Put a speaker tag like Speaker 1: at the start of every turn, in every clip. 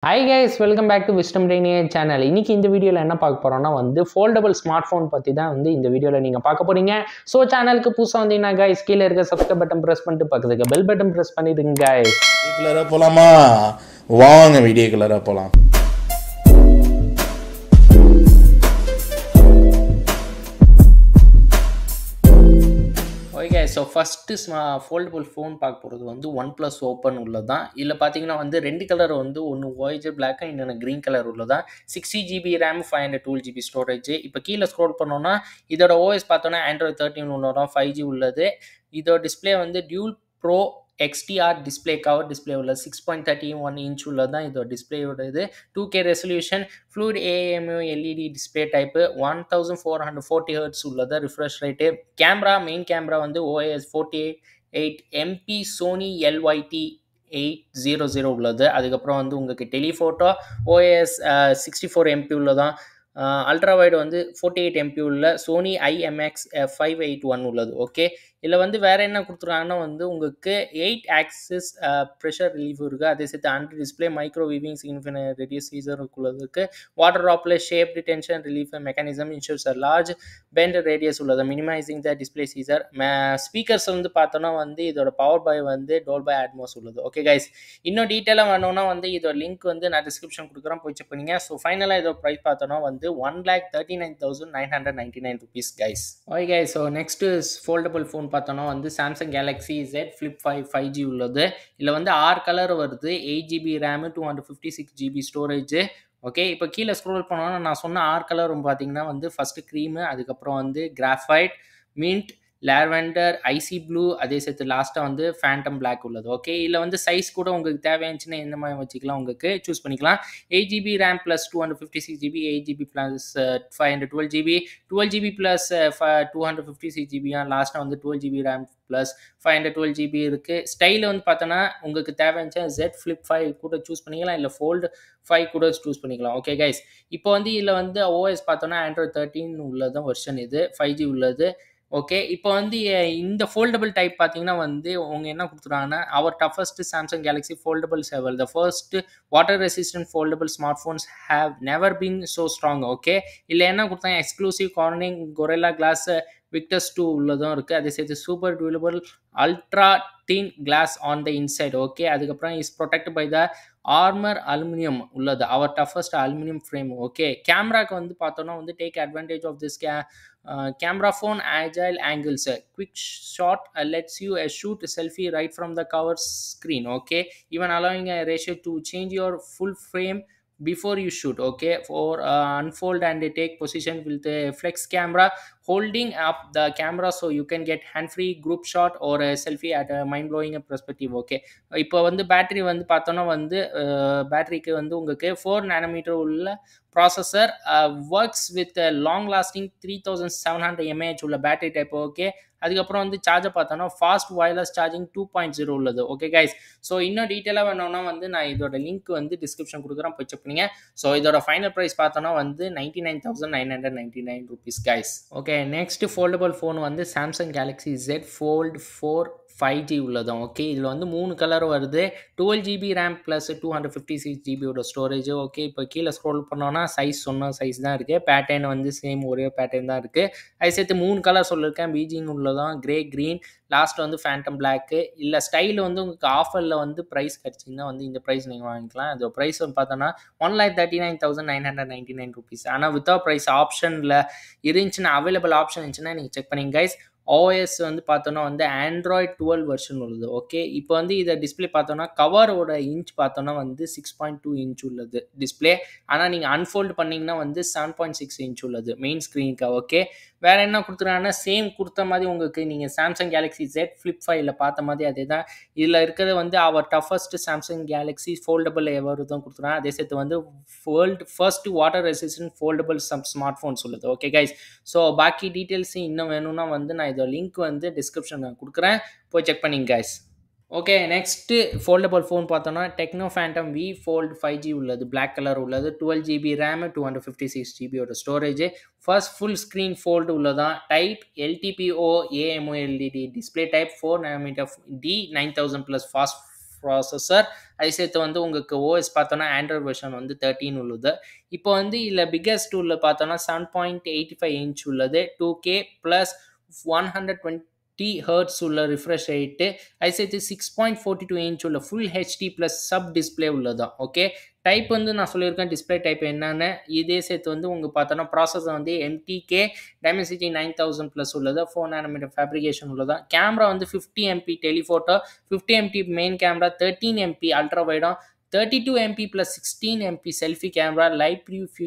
Speaker 1: Hi guys, welcome back to Wisdom Rainier channel. இன்னைக்கு இந்த வீடியோல என்ன பார்க்க போறோம்னா foldable smartphone பத்தி தான் இந்த வீடியோல நீங்க பார்க்க போறீங்க. சோ சேனலுக்கு புதுசா வந்தீங்கன்னா guys கீழ இருக்க subscribe button press பண்ணிட்டு பக்கத்துக்கு bell button press பண்ணிடுங்க guys.
Speaker 2: வீடியோக்குள்ள போலாமா? வாங்க வீடியோக்குள்ள போலாம்.
Speaker 1: Okay guys, so first foldable phone பார்க்க போறது OnePlus Open உள்ளதான். இல்ல பாத்தீங்கன்னா ரெண்டு கலர் ஒன்னு voyager black இன்னொன்னு green color உள்ளதான். 60GB RAM 512GB storage. இப்போ கீழ scroll பண்ணோம்னா இதோட OS பார்த்தோம்னா Android 13 உள்ளதான், 5G உள்ளது. இதோட display dual pro XDR display cover display உள்ள 6.31 inch உள்ளதான் இதோட டிஸ்ப்ளேயோட இது. 2K resolution, fluid AMO LED display type, 1440 Hz உள்ளதா refresh rate. Camera, main camera OIS 48 MP Sony LYT 800 உள்ளது. அதுக்கப்புறம் உங்களுக்கு telephoto OIS 64 MP உள்ளதான். அல்ட்ரா வைட் 48 MP உள்ள சோனி IMX 581 உள்ளது. ஓகே, இதில் வேற என்ன கொடுத்துருக்காங்கன்னா உங்களுக்கு 8 ஆக்சிஸ் ப்ரெஷர் ரிலீஃப் இருக்குது. அதே சேர்த்து under display micro weaving significant reduce சீசர் உள்ளதுக்கு water droplet shape detention relief mechanism ensures large bend radius உள்ளது, மினிமைசிங் த டிஸ்பிளே சீசர். ஸ்பீக்கர்ஸ் பார்த்தோன்னா இதோட பவர் பை டோல்பை அட்மாஸ் உள்ளது. ஓகே கைஸ், இன்னும் டீட்டெயிலாக வேணும்னா இதோட லிங்க் நான் டிஸ்கிரிப்ஷன் கொடுக்குறேன், போய் செக் பண்ணிங்க. ஸோ ஃபைனலாக இதோட ப்ரைஸ் பார்த்தோன்னா 1,39,999 rupees guys. Okay guys, so next is foldable phone பார்த்தோன்னா Samsung Galaxy Z Flip 5 5G உள்ளது. இதில் 6 கலர் வருது, 8GB RAM 256GB storage. Okay, இப்போ கீழே ஸ்க்ரோல் பண்ணோன்னா நான் சொன்ன 6 கலரும் பார்த்தீங்கன்னா ஃபர்ஸ்ட் க்ரீமு, அதுக்கப்புறம் graphite, mint, lavender, icy blue, அதே சேர்த்து லாஸ்ட்டாக ஃபேண்டம் பிளாக் உள்ளது. ஓகே, இல்லை சைஸ் கூட உங்களுக்கு தேவையாச்சுன்னா எந்த மாதிரி வச்சுக்கலாம், உங்களுக்கு சூஸ் பண்ணிக்கலாம். 8GB RAM plus 256GB, 8GB plus 512GB, 12GB plus 256GB, லாஸ்ட்டாக 12GB RAM ப்ளஸ் 512GB இருக்குது. ஸ்டைல் பார்த்தோன்னா உங்களுக்கு தேவையாச்சுன்னா Z Flip 5 கூட சூஸ் பண்ணிக்கலாம், இல்லை Fold 5 கூட சூஸ் பண்ணிக்கலாம். ஓகே கைஸ், இப்போ இதில் OS பார்த்தோன்னா Android 13 உள்ளதான் வெர்ஷன், இது 5G உள்ளது. ஓகே, இப்போ இந்த ஃபோல்டபிள் டைப் பார்த்தீங்கன்னா அவங்க என்ன கொடுத்துருக்காங்கன்னா our toughest Samsung Galaxy foldable several the first water resistant foldable smart phones have never been so strong. Okay, இல்லை என்ன கொடுத்தாங்க exclusive Corning Gorilla glass Victus 2 உள்ளதும் இருக்குது. அதே சேர்த்து super durable ultra thin glass on the inside. Okay, அதுக்கப்புறம் is protect by the armour aluminium உள்ளது, our toughest aluminium frame. Okay, கேமராக்கு பார்த்தோன்னா take advantage of this camera phone agile angles, quick shot lets you shoot a selfie right from the cover screen. Okay, even allowing a ratio to change your full frame before you shoot. Okay, for unfold and take position with a flex camera holding up the camera so you can get hand free group shot or a selfie at a mind blowing perspective. Okay, இப்போ battery பார்த்தோன்னா பேட்டரிக்கு உங்களுக்கு 4 nanometer உள்ள processor, works with long lasting 3700 mAh உள்ள battery type. Okay, அதுக்கப்புறம் charger பார்த்தோன்னா fast wireless charging 2.0 உள்ளது. Okay guys, so இன்னும் டீட்டெயிலாக வேணும்னா நான் இதோட லிங்க் டிஸ்கிரிப்ஷன் கொடுக்குறேன், போய் செக் பண்ணிங்க. ஸோ இதோட ஃபைனல் ப்ரைஸ் பார்த்தோன்னா 99,999 rupees guys. Okay, next foldable phone Samsung Galaxy Z Fold 4 5G உள்ளதான். ஓகே, இதில் 3 கலர் வருது, 12GB RAM plus 256GB storage. Okay, இப்போ கீழே ஸ்க்ரோல் பண்ணோன்னா சைஸ் சொன்ன சைஸ் தான் இருக்குது, பேட்டர்ன் சேம் ஒரே பேட்டர்ன் தான் இருக்குது. அது சேர்த்து 3 கலர் சொல்லியிருக்கேன், பீஜிங் உள்ளதான், grey green, last phantom black. இல்லை ஸ்டைல் உங்களுக்கு ஆஃபரில் ப்ரைஸ் கிடச்சிங்கன்னா இந்த ப்ரைஸ் நீங்கள் வாங்கிக்கலாம். அதோட ப்ரைஸ் பார்த்தோன்னா 1,39,999 rupees. ஆனால் வித்தவுட் ப்ரைஸ் ஆப்ஷனில் இருந்துச்சுன்னா, அவைலபிள் ஆப்ஷன் இருந்துச்சுன்னா நீங்கள் செக் பண்ணிங்க கைஸ். OS பார்த்தோன்னா ஆண்ட்ராய்ட் 12 வெர்ஷன் உள்ளது. ஓகே, இப்போ இதை டிஸ்பிளே பார்த்தோன்னா கவரோட இன்ச் பார்த்தோன்னா 6.2 இன்ச் உள்ளது டிஸ்பிளே. ஆனால் நீங்கள் அன்ஃபோல்டு பண்ணிங்கன்னா 7.6 இன்ச் உள்ளது மெயின் ஸ்க்ரீனுக்கு. ஓகே, வேறு என்ன கொடுத்துருக்காங்கன்னா சேம் கொடுத்த மாதிரி உங்களுக்கு நீங்கள் சாம்சங் கேலக்ஸி Z Flip 5 பார்த்த மாதிரி அதே தான். இதில் இருக்கிறது அவர் டஃபஸ்ட் சாம்சங் கேலக்ஸி ஃபோல்டபிள் எவர் தான் கொடுத்துருக்காங்க. அதே சேர்த்து world first water resistant foldable smart phones உள்ளது. ஓகே கைஸ், ஸோ பாக்கி டீட்டெயில்ஸ் இன்னும் வேணும்னா நான் இதோட லிங்க் டிஸ்கிரிப்ஷன் கொடுக்குறேன், போய் செக் பண்ணிங்க guys. Okay, next foldable phone பார்த்தோன்னா Tecno Phantom V Fold 5G உள்ளது, பிளாக் கலர் உள்ளது, 12GB RAM 256GB storage, first full screen fold உள்ளதான், type LTPO AMOLED display type, 4 nanometer D9000 plus fast processor. அதை சேர்த்து வந்து உங்களுக்கு OS பார்த்தோன்னா Android version வந்து 13 உள்ளது. இப்போ வந்து இதில் பிக்கஸ்ட் உள்ள பார்த்தோன்னா 7.85 இன்ச் உள்ளது, 2K ப்ளஸ் 120 ஹெர்ட்ஸ் உள்ள ரிஃப்ரெஷ் ரேட்டு. அது சேர்த்து 6.42 இன்ச் உள்ள full HD plus sub display உள்ளதான். ஓகே, டைப் வந்து நான் சொல்லியிருக்கேன் டிஸ்பிளே டைப் என்னென்னு. இதே சேர்த்து வந்து உங்களுக்கு பார்த்தோன்னா ப்ராசஸர் வந்து MTK டைமென்சிட்டி 9000 ப்ளஸ் உள்ளது, 4 nm ஃபேப்ரிகேஷன் உள்ளதா. கேமரா வந்து 50 MP telephoto, 50 MP main camera, 13 MP ultra வைடும், 32 MP plus 16 MP selfie camera, live preview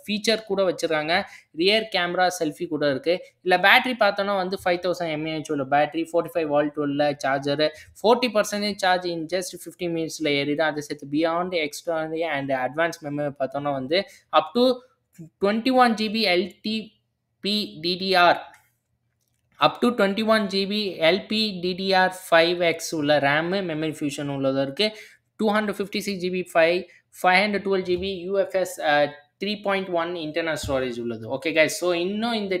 Speaker 1: feature கூட வச்சுருக்காங்க. ரியர் கேமரா செல்ஃபி கூட இருக்குது. இல்லை பேட்டரி பார்த்தோன்னா வந்து 5000 mAh உள்ள பேட்டரி, 45 வால்ட் உள்ள சார்ஜரு, 40% சார்ஜ் இன் ஜஸ்ட் 15 மினிட்ஸில் ஏறிடும். அதை சேர்த்து beyond external and advance memory பார்த்தோன்னா வந்து up to 21 GB LPDDR up to 21 GB LPDDR5X உள்ள ரேமு மெமரி ஃபியூஷன் உள்ளது இருக்குது. 256 GB 512 GB UFS 3.1 internal storage உள்ளது. ஓகே கைஸ், ஸோ இன்னும் இந்த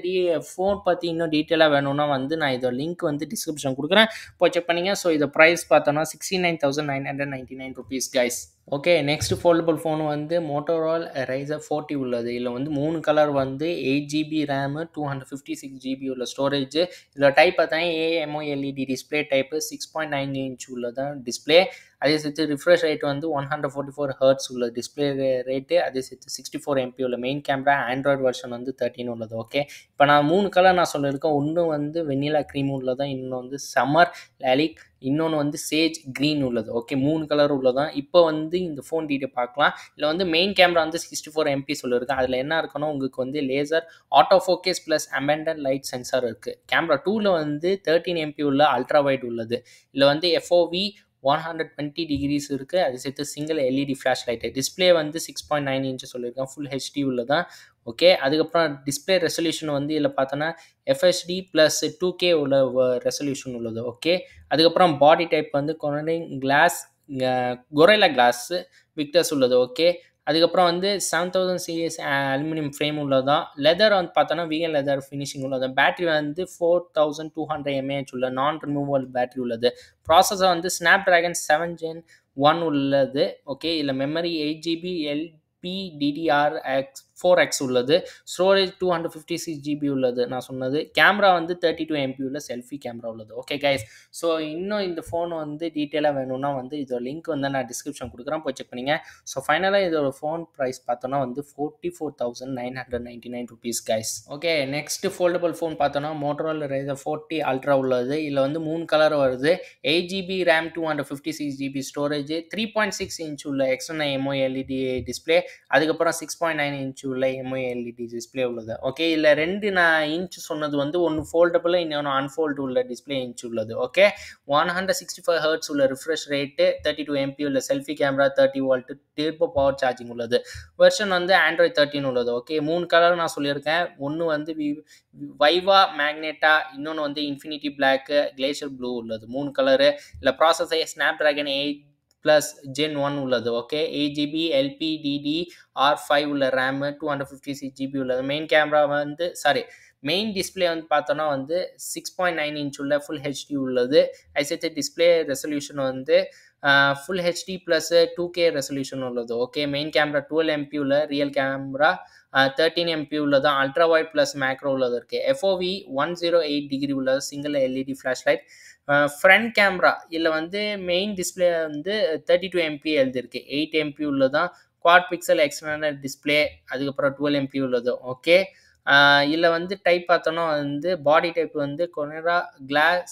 Speaker 1: ஃபோன் பற்றி இன்னும் டீட்டெயிலாக வேணும்னா வந்து நான் இதோட லிங்க் வந்து டிஸ்கிரிப்ஷன் கொடுக்குறேன், போய் செக் பண்ணிங்க. ஸோ இதை ப்ரைஸ் பார்த்தோன்னா 69,999 rupees guys. Okay, next foldable phone வந்து மோட்டோரோலா Razr 40 உள்ளது. இதில் வந்து 3 கலர் வந்து 8 GB ரேமு, 256 GB உள்ள ஸ்டோரேஜ். இதில் டைப் பார்த்தா AMOLED டிஸ்பிளே டைப்பு, 6.9 இன்ச் உள்ளதான் டிஸ்பிளே. அதே சேர்த்து ரிஃப்ரெஷ் ரேட் வந்து 144 ஹெர்ட்ஸ் உள்ள டிஸ்பிளே ரேட்டு. அதே சேர்த்து 64 MP உள்ள மெயின் கேமரா, ஆண்ட்ராய்டு வெர்ஷன் வந்து 13 உள்ளது. ஓகே, இப்போ நான் 3 கலர் நான் சொல்லியிருக்கேன். ஒன்று வந்து வெண்ணிலா க்ரீம் உள்ளதான், இன்னொன்று வந்து சம்மர் லாலிக், இன்னொன்று வந்து சேஜ் க்ரீன் உள்ளது. ஓகே, 3 கலர் உள்ளதான். இப்போ வந்து இந்த ஃபோன் டீட்டெயில் பார்க்கலாம். இதில் வந்து மெயின் கேமரா வந்து 64 MP சொல்லியிருக்கேன். அதில் என்ன இருக்குன்னா உங்களுக்கு வந்து laser auto focus plus ambient light sensor இருக்குது. கேமரா 2ல் வந்து 13 MP உள்ள அல்ட்ரா வைட் உள்ளது. இதில் வந்து FOV 120 டிகிரிஸ் இருக்குது. அது சேர்த்து single LED flash light. Display வந்து 6.9 இன்ச் சொல்லியிருக்கேன், ஃபுல் ஹெச்டி உள்ளதான். ஓகே, அதுக்கப்புறம் டிஸ்பிளே ரெசல்யூஷன் வந்து இதில் பார்த்தோன்னா FHD ப்ளஸ் 2K உள்ள ரெசல்யூஷன் உள்ளது. ஓகே, அதுக்கப்புறம் பாடி டைப் வந்து கொரில்லா கிளாஸ் விக்டர்ஸ் உள்ளது. ஓகே, அதுக்கப்புறம் வந்து 7000 series அலுமினியம் ஃப்ரேம் உள்ளதான். லெதர் வந்து பார்த்தோன்னா வீகன் லெதர் ஃபினிஷிங் உள்ளது. பேட்டரி வந்து 4200 mAh உள்ள நான் ரிமூவல் பேட்டரி உள்ளது. ப்ராசஸர் வந்து Snapdragon 7 Gen 1 உள்ளது. ஓகே, இல்லை மெமரி 8 GB LPDDR4X உள்ளது. ஸ்டோரேஜ் 256 GB உள்ளது நான் சொன்னது. கேமரா வந்து 32 MP உள்ள செல்ஃபி கேமரா உள்ளது. ஓகே கைஸ், ஸோ இன்னும் இந்த ஃபோன் வந்து டீட்டெயிலாக வேணும்னா வந்து இதோட லிங்க் வந்து நான் டிஸ்கிரிப்ஷன் கொடுக்குறேன், போய் செக் பண்ணிங்க. ஸோ ஃபைனலாக இதோட ஃபோன் ப்ரைஸ் பார்த்தோன்னா வந்து 44,999 rupees guys. Okay, next foldable phone பார்த்தோன்னா மோட்டோரோலா Razr 40 அல்ட்ரா உள்ளது. இதில் வந்து 3 கலர் வருது. 8 GB RAM, 256 GB storage, 3.6 inch உள்ள எக்ஸ்டர்னல் AMOLED டிஸ்பிளே, அதுக்கப்புறம் 6.9 இன்ச் உள்ள AMOLED டிஸ்பிளே உள்ளது. ஓகே, இல்லை 2 நான் இன்ச் சொன்னது வந்து ஒன்று ஃபோல்டபுள், இன்னொன்று அன்ஃபோல்டு உள்ள டிஸ்பிளே இன்ச் உள்ளது. ஓகே, 165 ஹெர்ட்ஸ் உள்ள ரிஃப்ரெஷ் ரேட்டு, 32 MP உள்ள selfie camera, 30 watt turbo power charging உள்ளது. வெர்ஷன் வந்து ஆண்ட்ராய்ட் 13 உள்ளது. ஓகே, 3 கலர் நான் சொல்லியிருக்கேன். ஒன்று வந்து வைவா மேக்னெட்டா, இன்னொன்று வந்து இன்ஃபினிட்டி பிளாக், கிளேஷியர் ப்ளூ உள்ளது. 3 கலரு. இல்லை ப்ராசஸர் Snapdragon 8 ப்ளஸ் Gen 1 உள்ளது. ஓகே, 8 GB LPDDR5 உள்ள ரேமு, 256 GB உள்ளது. மெயின் கேமரா வந்து மெயின் டிஸ்பிளே வந்து பார்த்தோன்னா வந்து 6.9 இன்ச் உள்ள ஃபுல் ஹெச்டி உள்ளது. ஐசெட் டிஸ்பிளே ரெசல்யூஷன் வந்து full HD plus 2K resolution உள்ளது. ஓகே, மெயின் கேமரா 12 MP உள்ள, ரியல் கேமரா 13 MP உள்ளது. அல்ட்ரா வைட் ப்ளஸ் மேக்ரோ உள்ளது இருக்குது. FOV 108 டிகிரி உள்ளது, single LED flash light. Front camera இதில் வந்து மெயின் டிஸ்பிளே வந்து 32 MP எழுதிருக்கு, 8 MP உள்ளதான். குவாட் பிக்சல் எக்ஸ்டர்னல் டிஸ்பிளே, அதுக்கப்புறம் 12 MP உள்ளது. ஓகே, இதில் வந்து டைப் பார்த்தோன்னா வந்து பாடி டைப் வந்து gorilla glass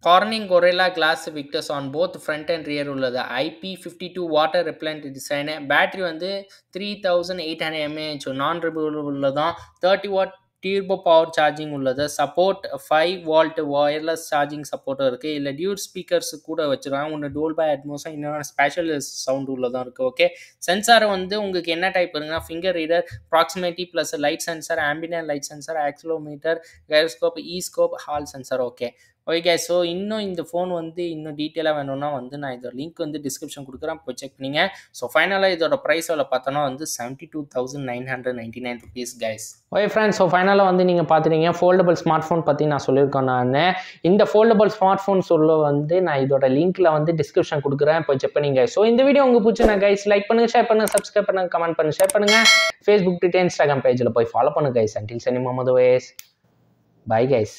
Speaker 1: Corning Gorilla Glass Victors on both front and rear உள்ளது. IP52 water repellent design. Battery வந்து 3800 mAh நான் ரிமூவபிள் உள்ளதான். 30 watt டர்போ பவர் சார்ஜிங் உள்ளது. சப்போர்ட் 5 வால்ட் வயர்லெஸ் சார்ஜிங் சப்போர்ட்டும் இருக்குது. இல்லை டியூட் ஸ்பீக்கர்ஸ் கூட வச்சுருக்காங்க. ஒன்று டோல்பை அட்மோஸும் இன்னொன்று ஸ்பெஷல் சவுண்ட் உள்ளதான் இருக்குது. ஓகே, சென்சார் வந்து உங்களுக்கு என்ன டைப் இருக்குன்னா finger reader, proximity plus light sensor, ambient light sensor, accelerometer, gyroscope, இஸ்கோப், Hall sensor. Okay, okay guys. So இன்னும் இந்த ஃபோன் வந்து இன்னும் டீட்டெயிலாக வேணும்னா வந்து நான் இதோட லிங்க் வந்து டிஸ்கிரிப்ஷன் கொடுக்குறேன், போய் செக் பண்ணிங்க. ஸோ ஃபைனலாக இதோட ப்ரைஸ் எவ்வளோ பார்த்தோன்னா வந்து 72,999 rupees guys. Okay friends, so ஃபைனலாக வந்து நீங்கள் பார்த்துட்டீங்க ஃபோல்டபுள் ஸ்மார்ட் ஃபோன் பற்றி நான் சொல்லியிருக்கேன். நான் இந்த ஃபோல்டபுள் ஸ்மார்ட் ஃபோன் சொல்ல வந்து நான் இதோட லிங்க்கில் வந்து டிஸ்கிரிப்ஷன் கொடுக்குறேன், போய் செக் பண்ணிங்க. ஸோ இந்த வீடியோ உங்களுக்கு பிடிச்சி கைஸ் லைக் பண்ணுங்கள், ஷேர் பண்ணுங்கள், சப்ஸ்கிரைப் பண்ணுங்கள், கமெண்ட் பண்ணுங்கள், ஷேர் பண்ணுங்கள். ஃபேஸ்புக், ட்விட்டர், இன்ஸ்டாகிராம் பேஜில் போய் ஃபாலோ பண்ணுங்கள் கைஸ். அன்டில் சனி முகமது வேஸ். Bye guys.